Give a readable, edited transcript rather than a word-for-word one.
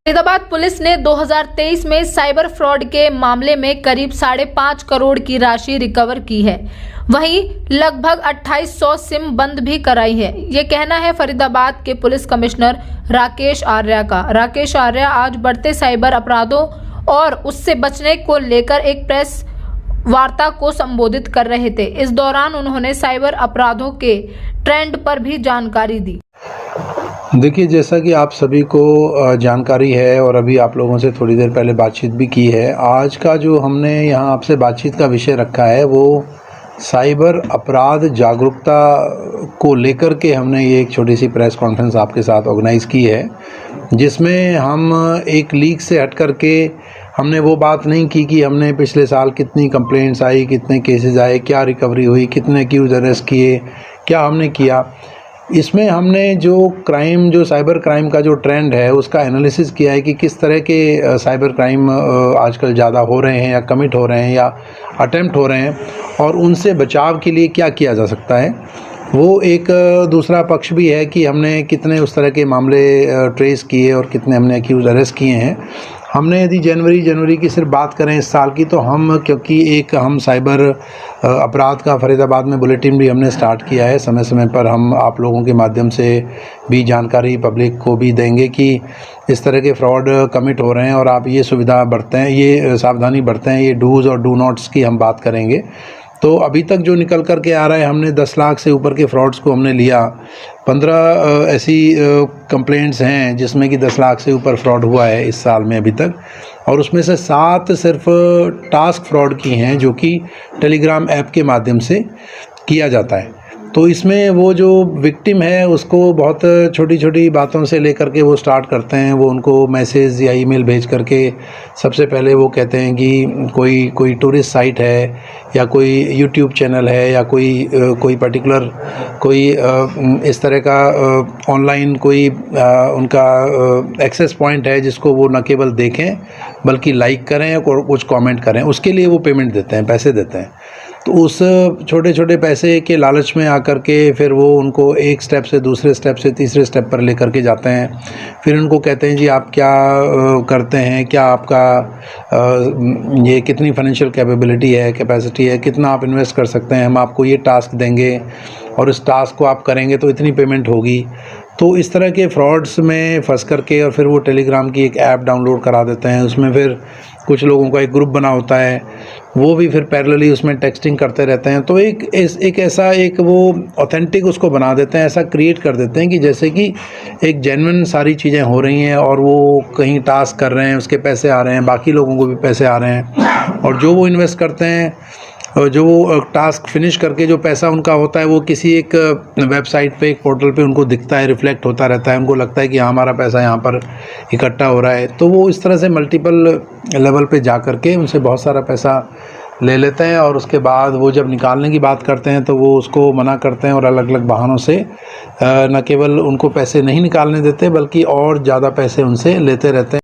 Faridabad police ने 2023 में cyber fraud के मामले में करीब 5.5 करोड़ की राशि रिकवर की है। वहीं लगभग 2800 सिम बंद भी कराई है। ये कहना है फरीदाबाद के पुलिस कमिश्नर राकेश आर्या का। राकेश आर्या आज बढ़ते साइबर अपराधों और उससे बचने को लेकर एक प्रेस वार्ता को संबोधित कर रहे थे। इस दौरान उन्होंने साइबर अपराधों के ट्रेंड पर भी जानकारी दी। देखिए, जैसा कि आप सभी को जानकारी है और अभी आप लोगों से थोड़ी देर पहले बातचीत भी की है, आज का जो हमने यहाँ आपसे बातचीत का विषय रखा है वो साइबर अपराध जागरूकता को लेकर के हमने ये एक छोटी सी प्रेस कॉन्फ्रेंस आपके साथ ऑर्गेनाइज़ की है, जिसमें हम एक लीक से हट कर के हमने वो बात नहीं की कि हमने पिछले साल कितनी कंप्लेंट्स आई, कितने केसेस आए, क्या रिकवरी हुई, कितने एक्यूज अरेस्ट किए, क्या हमने किया। इसमें हमने जो साइबर क्राइम का जो ट्रेंड है उसका एनालिसिस किया है कि किस तरह के साइबर क्राइम आजकल ज़्यादा हो रहे हैं या कमिट हो रहे हैं या अटेम्प्ट हो रहे हैं और उनसे बचाव के लिए क्या किया जा सकता है। वो एक दूसरा पक्ष भी है कि हमने कितने उस तरह के मामले ट्रेस किए और कितने हमने एक्यूज अरेस्ट किए हैं। हमने यदि जनवरी की सिर्फ बात करें इस साल की, तो क्योंकि हम साइबर अपराध का फरीदाबाद में बुलेटिन भी हमने स्टार्ट किया है। समय समय पर हम आप लोगों के माध्यम से भी जानकारी पब्लिक को भी देंगे कि इस तरह के फ्रॉड कमिट हो रहे हैं और आप ये सुविधा बरतें, ये सावधानी बरतें। ये डूज़ और डू नॉट्स की हम बात करेंगे। तो अभी तक जो निकल कर के आ रहा है, हमने 10 लाख से ऊपर के फ्रॉड्स को हमने लिया। 15 ऐसी कंप्लेंट्स हैं जिसमें कि 10 लाख से ऊपर फ्रॉड हुआ है इस साल में अभी तक, और उसमें से 7 सिर्फ टास्क फ्रॉड की हैं जो कि टेलीग्राम ऐप के माध्यम से किया जाता है। तो इसमें वो जो विक्टिम है उसको बहुत छोटी छोटी बातों से लेकर के वो स्टार्ट करते हैं। वो उनको मैसेज या ईमेल भेज करके सबसे पहले वो कहते हैं कि कोई टूरिस्ट साइट है या कोई यूट्यूब चैनल है या कोई पर्टिकुलर इस तरह का ऑनलाइन उनका एक्सेस पॉइंट है जिसको वो न केवल देखें बल्कि लाइक करें और कुछ कमेंट करें। उसके लिए वो पेमेंट देते हैं, पैसे देते हैं। तो उस छोटे छोटे पैसे के लालच में आकर के फिर वो उनको एक स्टेप से दूसरे स्टेप से तीसरे स्टेप पर लेकर के जाते हैं। फिर उनको कहते हैं जी आप क्या करते हैं, क्या आपका ये कितनी फाइनेंशियल कैपेबिलिटी है, कैपेसिटी है, कितना आप इन्वेस्ट कर सकते हैं, हम आपको ये टास्क देंगे और इस टास्क को आप करेंगे तो इतनी पेमेंट होगी। तो इस तरह के फ्रॉड्स में फंस करके और फिर वो टेलीग्राम की एक ऐप डाउनलोड करा देते हैं। उसमें फिर कुछ लोगों का एक ग्रुप बना होता है, वो भी फिर पैरेलली उसमें टेक्सटिंग करते रहते हैं। तो एक ऐसा वो ऑथेंटिक उसको बना देते हैं, ऐसा क्रिएट कर देते हैं कि जैसे कि एक जेन्युइन सारी चीज़ें हो रही हैं और वो कहीं टास्क कर रहे हैं, उसके पैसे आ रहे हैं, बाकी लोगों को भी पैसे आ रहे हैं, और जो वो इन्वेस्ट करते हैं, जो वो टास्क फिनिश करके जो पैसा उनका होता है वो किसी एक वेबसाइट पे, एक पोर्टल पे उनको दिखता है, रिफ्लेक्ट होता रहता है। उनको लगता है कि हमारा पैसा यहाँ पर इकट्ठा हो रहा है। तो वो इस तरह से मल्टीपल लेवल पे जा कर के उनसे बहुत सारा पैसा ले लेते हैं और उसके बाद वो जब निकालने की बात करते हैं तो वो उसको मना करते हैं और अलग अलग बहानों से न केवल उनको पैसे नहीं निकालने देते बल्कि और ज़्यादा पैसे उनसे लेते रहते हैं।